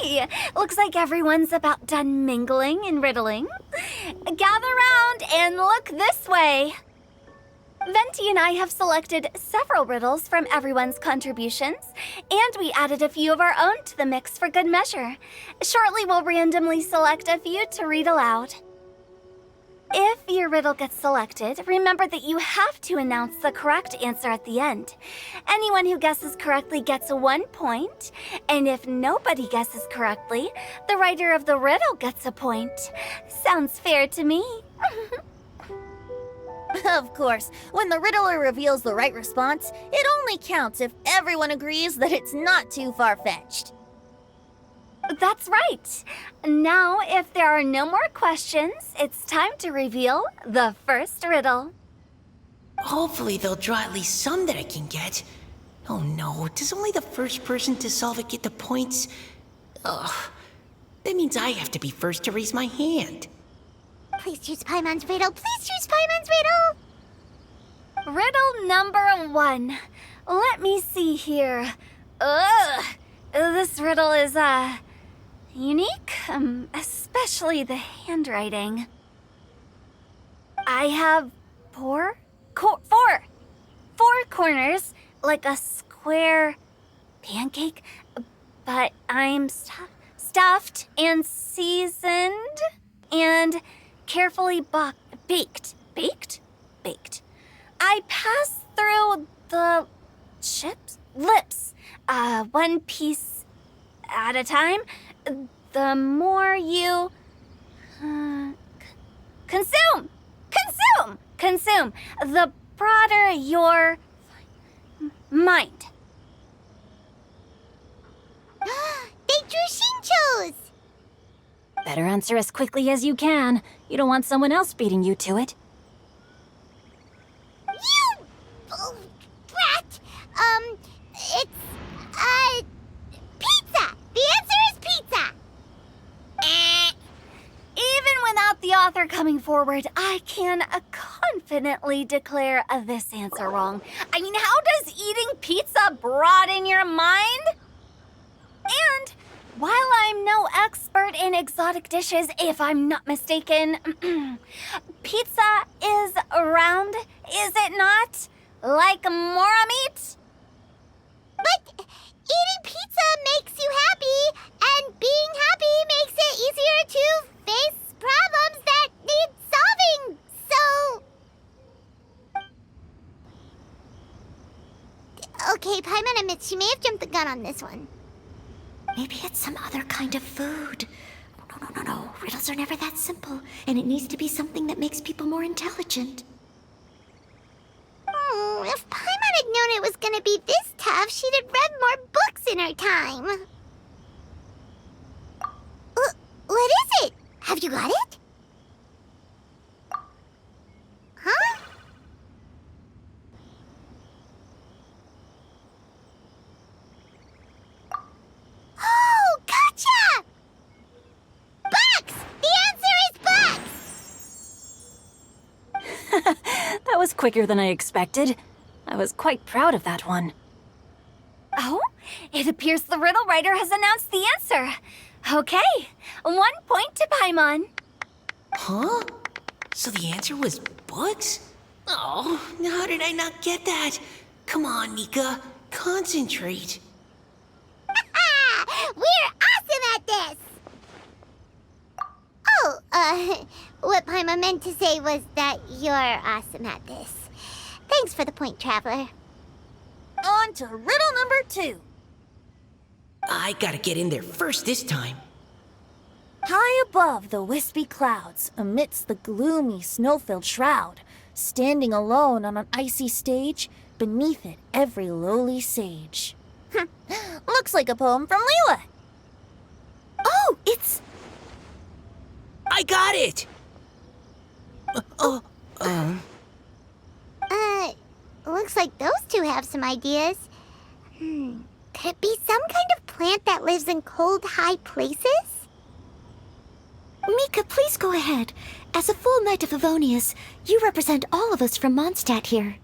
Hey! Looks like everyone's about done mingling and riddling. Gather round and look this way. Venti and I have selected several riddles from everyone's contributions, and we added a few of our own to the mix for good measure. Shortly, we'll randomly select a few to read aloud. If your riddle gets selected, remember that you have to announce the correct answer at the end. Anyone who guesses correctly gets 1 point, and if nobody guesses correctly, the writer of the riddle gets a point. Sounds fair to me. Of course, when the riddler reveals the right response, it only counts if everyone agrees that it's not too far-fetched. That's right. Now, if there are no more questions, it's time to reveal the first riddle. Hopefully they'll draw at least some that I can get. Oh no, does only the first person to solve it get the points? Ugh, that means I have to be first to raise my hand. Please choose Paimon's riddle. Please choose Paimon's riddle. Riddle number 1. Let me see here. Ugh, this riddle is, unique, especially the handwriting. I have four corners, like a square pancake, but I'm stuffed and seasoned and carefully baked. I pass through the lips, one piece at a time. The more you consume, the broader your mind. They drew Shinchos! Better answer as quickly as you can. You don't want someone else beating you to it. You brat! It's, pizza! The answer is pizza! Even without the author coming forward, I can confidently declare this answer wrong. I mean, how does eating pizza broaden your mind? And while I'm no expert in exotic dishes, if I'm not mistaken, pizza is round, is it not? Like mora meat? But eating pizza makes you happy, and being happy makes it easier to face problems that need solving, so... Okay, Paimon admits she may have jumped the gun on this one. Maybe it's some other kind of food. No. Riddles are never that simple, and it needs to be something that makes people more intelligent. If Paimon had known it was gonna be this tough, she'd have read more books in her time. What is it? Have you got it? Huh? Oh, gotcha! Bucks! The answer is bucks! That was quicker than I expected. I was quite proud of that one. Oh, it appears the riddle writer has announced the answer. Okay, 1 point to Paimon. Huh? So the answer was bugs? Oh, how did I not get that? Come on, Nika, concentrate. We're awesome at this! Oh, what Paimon meant to say was that you're awesome at this. Thanks for the point, Traveler. On to riddle number 2. I gotta get in there first this time. High above the wispy clouds, amidst the gloomy snow-filled shroud, standing alone on an icy stage, beneath it every lowly sage. Looks like a poem from Liyue. Oh, it's... I got it! Looks like those two have some ideas. Could it be some kind of plant that lives in cold, high places? Mika, please go ahead. As a full Knight of Favonius, you represent all of us from Mondstadt here.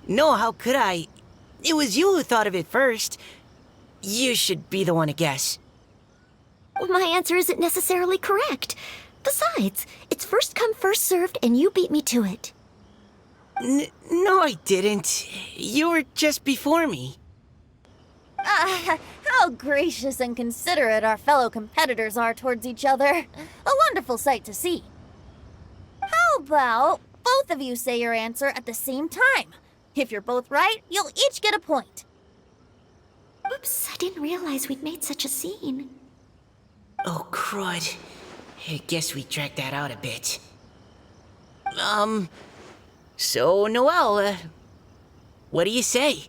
No, how could I? It was you who thought of it first. You should be the one to guess. Well, my answer isn't necessarily correct. Besides, it's first come, first served, and you beat me to it. No, I didn't. You were just before me. How gracious and considerate our fellow competitors are towards each other. A wonderful sight to see. How about both of you say your answer at the same time? If you're both right, you'll each get a point. Oops, I didn't realize we'd made such a scene. Oh, crud. I guess we dragged that out a bit. So, Noelle, what do you say?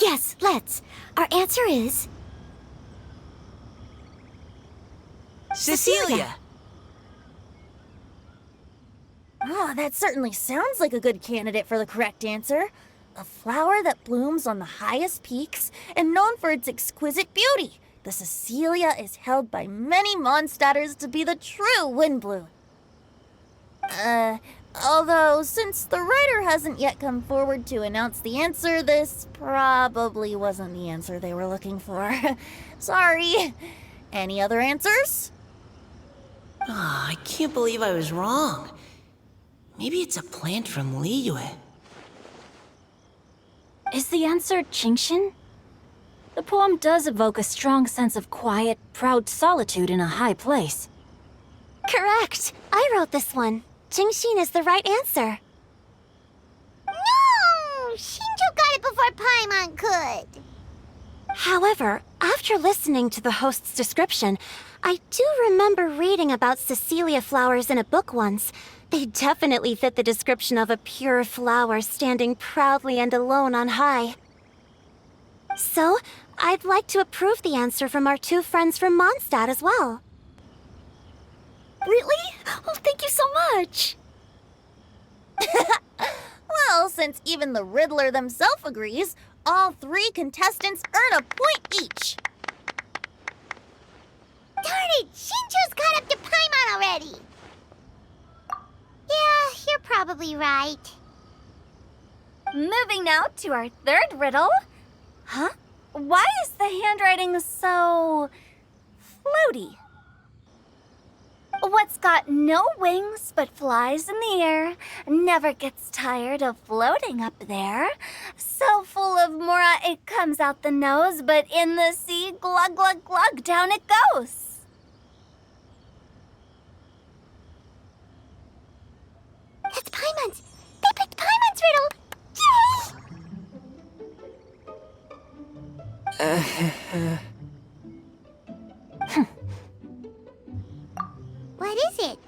Yes, let's. Our answer is... Cecilia! Oh, that certainly sounds like a good candidate for the correct answer. A flower that blooms on the highest peaks and known for its exquisite beauty. The Cecilia is held by many Mondstadters to be the true windbloom. Although, since the writer hasn't yet come forward to announce the answer, this probably wasn't the answer they were looking for. Sorry. Any other answers? Oh, I can't believe I was wrong. Maybe it's a plant from Liyue. Is the answer Genshin? The poem does evoke a strong sense of quiet, proud solitude in a high place. Correct. I wrote this one. Genshin is the right answer. No! Shinjo got it before Paimon could. However, after listening to the host's description, I do remember reading about Cecilia flowers in a book once. They definitely fit the description of a pure flower standing proudly and alone on high. So, I'd like to approve the answer from our two friends from Mondstadt as well. Really? Oh, thank you so much. Well, since even the Riddler themselves agrees, all three contestants earn a point each. Darn it! Shinjo's caught up to Paimon already! Yeah, you're probably right. Moving now to our third riddle. Huh? Why is the handwriting so... floaty? What's got no wings but flies in the air, never gets tired of floating up there. So full of mora it comes out the nose, but in the sea, glug glug glug, down it goes. That's Paimon's! They picked Paimon's riddle! Yay! What is it?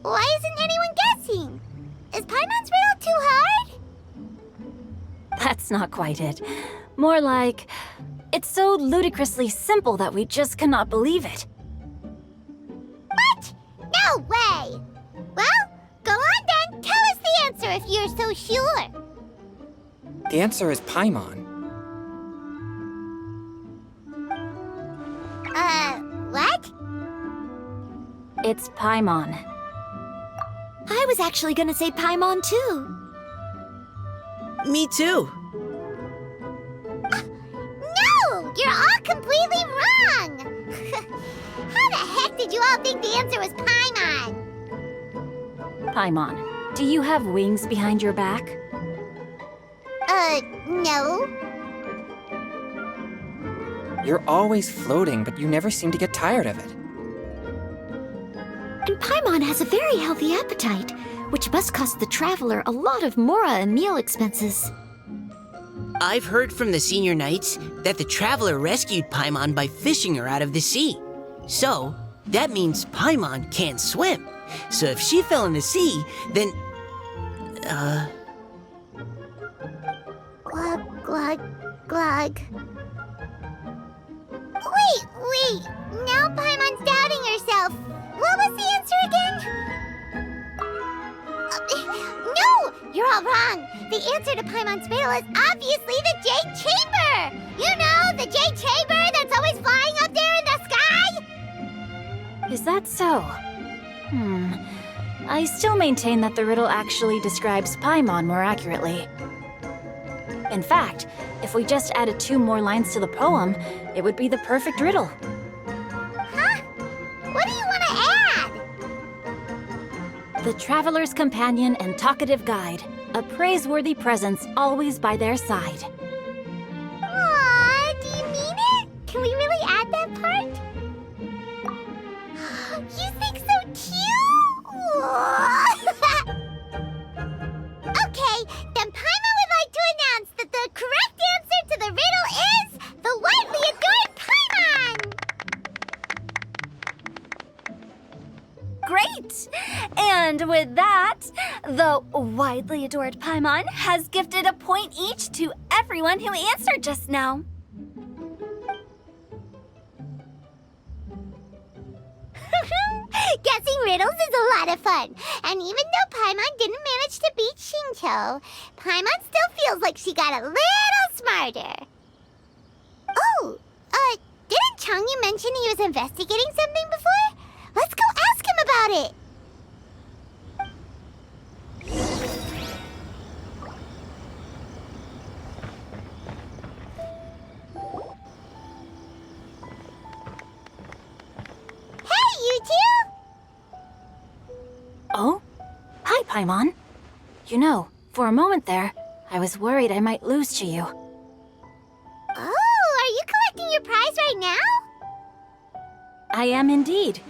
Why isn't anyone guessing? Is Paimon's riddle too hard? That's not quite it. More like, it's so ludicrously simple that we just cannot believe it. What? No way! Well, go on then. Tell us the answer if you're so sure. The answer is Paimon. What? It's Paimon. I was actually gonna say Paimon too. Me too. No! You're all completely wrong! How the heck did you all think the answer was Paimon? Paimon, do you have wings behind your back? No. You're always floating, but you never seem to get tired of it. And Paimon has a very healthy appetite, which must cost the traveler a lot of mora and meal expenses. I've heard from the senior knights that the traveler rescued Paimon by fishing her out of the sea. So, that means Paimon can't swim. So if she fell in the sea, then... Glug, glug, glug. Wait! Now Paimon's doubting herself. What was the answer again? No! You're all wrong. The answer to Paimon's riddle is obviously the Jade Chamber! You know, the Jade Chamber that's always flying up there in the sky? Is that so? I still maintain that the riddle actually describes Paimon more accurately. In fact, if we just added 2 more lines to the poem, it would be the perfect riddle. Huh? What do you want to add? The traveler's companion and talkative guide, a praiseworthy presence always by their side. Aw, do you mean it? Can we really add that part? You think so cute? Okay, then Paimon would like to announce that the correct answer to the riddle is the widely adored Paimon! Great! And with that, the widely adored Paimon has gifted a point each to everyone who answered just now. Guessing riddles is a lot of fun. And even though Paimon didn't manage to beat Shinto, Paimon still feels like she got a little smarter. Oh, didn't Changyu mention he was investigating something before? Let's go ask him about it. Hey, you two! Oh? Hi, Paimon. You know, for a moment there, I was worried I might lose to you. Oh, are you collecting your prize right now? I am indeed.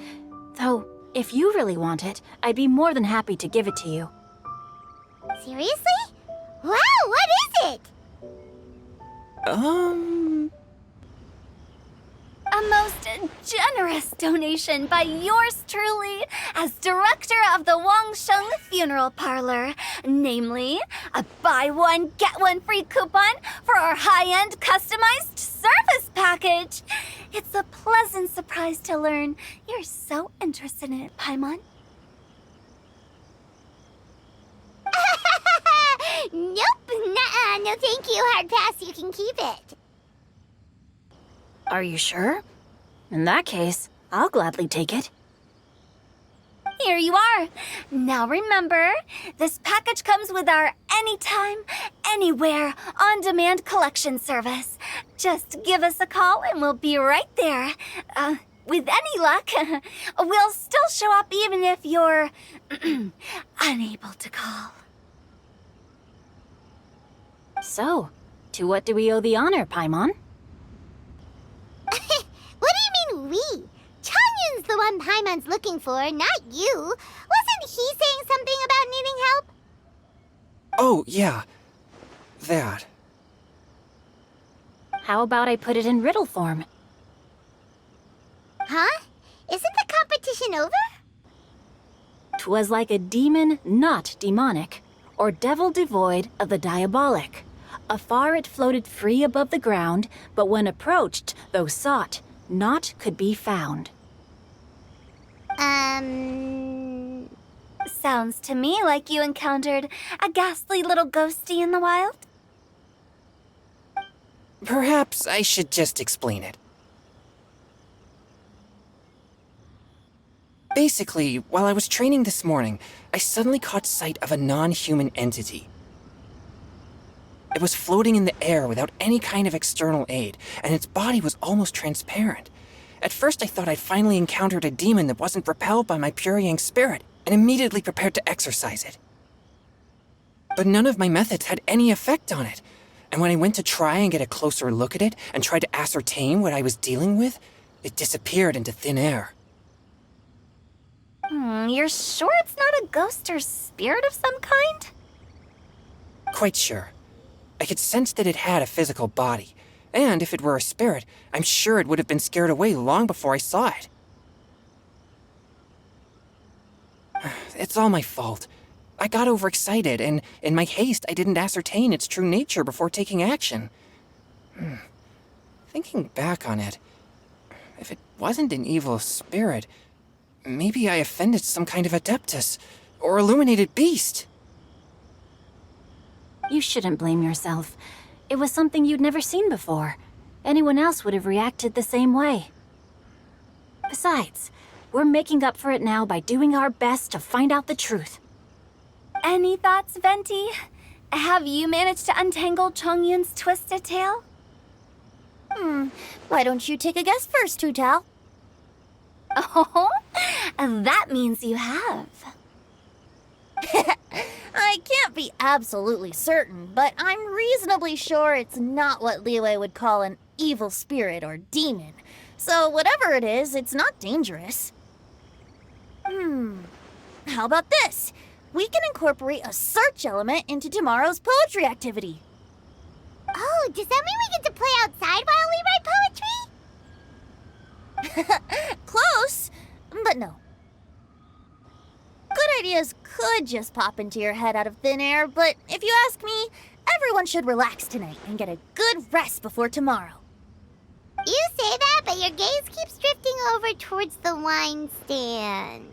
Though, if you really want it, I'd be more than happy to give it to you. Seriously? Wow, what is it? A most generous donation by yours truly as director of the Wangsheng Funeral Parlor. Namely, a buy one, get one free coupon for our high-end customized service package. It's a pleasant surprise to learn you're so interested in it, Paimon. Nope, nuh-uh, no thank you, hard pass, you can keep it. Are you sure? In that case, I'll gladly take it. Here you are. Now remember, this package comes with our anytime, anywhere, on-demand collection service. Just give us a call and we'll be right there. With any luck, we'll still show up even if you're unable to call. So, to what do we owe the honor, Paimon? What do you mean we? Changyun's the one Paimon's looking for, not you. Wasn't he saying something about needing help? Oh, yeah. That. How about I put it in riddle form? Huh? Isn't the competition over? 'Twas like a demon not demonic, or devil devoid of the diabolic. Afar it floated free above the ground, but when approached, though sought, naught could be found. Sounds to me like you encountered a ghastly little ghosty in the wild. Perhaps I should just explain it. Basically, while I was training this morning, I suddenly caught sight of a non-human entity. It was floating in the air without any kind of external aid, and its body was almost transparent. At first I thought I'd finally encountered a demon that wasn't repelled by my pure yang spirit, and immediately prepared to exorcise it. But none of my methods had any effect on it, and when I went to try and get a closer look at it and try to ascertain what I was dealing with, it disappeared into thin air. You're sure it's not a ghost or spirit of some kind? Quite sure. I could sense that it had a physical body, and if it were a spirit, I'm sure it would have been scared away long before I saw it. It's all my fault. I got overexcited, and in my haste, I didn't ascertain its true nature before taking action. Thinking back on it, if it wasn't an evil spirit, maybe I offended some kind of adeptus, or illuminated beast. You shouldn't blame yourself. It was something you'd never seen before. Anyone else would have reacted the same way. Besides, we're making up for it now by doing our best to find out the truth. Any thoughts, Venti? Have you managed to untangle Chongyun's twisted tail? Why don't you take a guess first, Tutao? Oh, that means you have. I can't be absolutely certain, but I'm reasonably sure it's not what Liyue would call an evil spirit or demon. So whatever it is, it's not dangerous. How about this? We can incorporate a search element into tomorrow's poetry activity. Oh, does that mean we get to play outside while we write poetry? Close, but no. Good ideas could just pop into your head out of thin air, but if you ask me, everyone should relax tonight and get a good rest before tomorrow. You say that, but your gaze keeps drifting over towards the wine stand.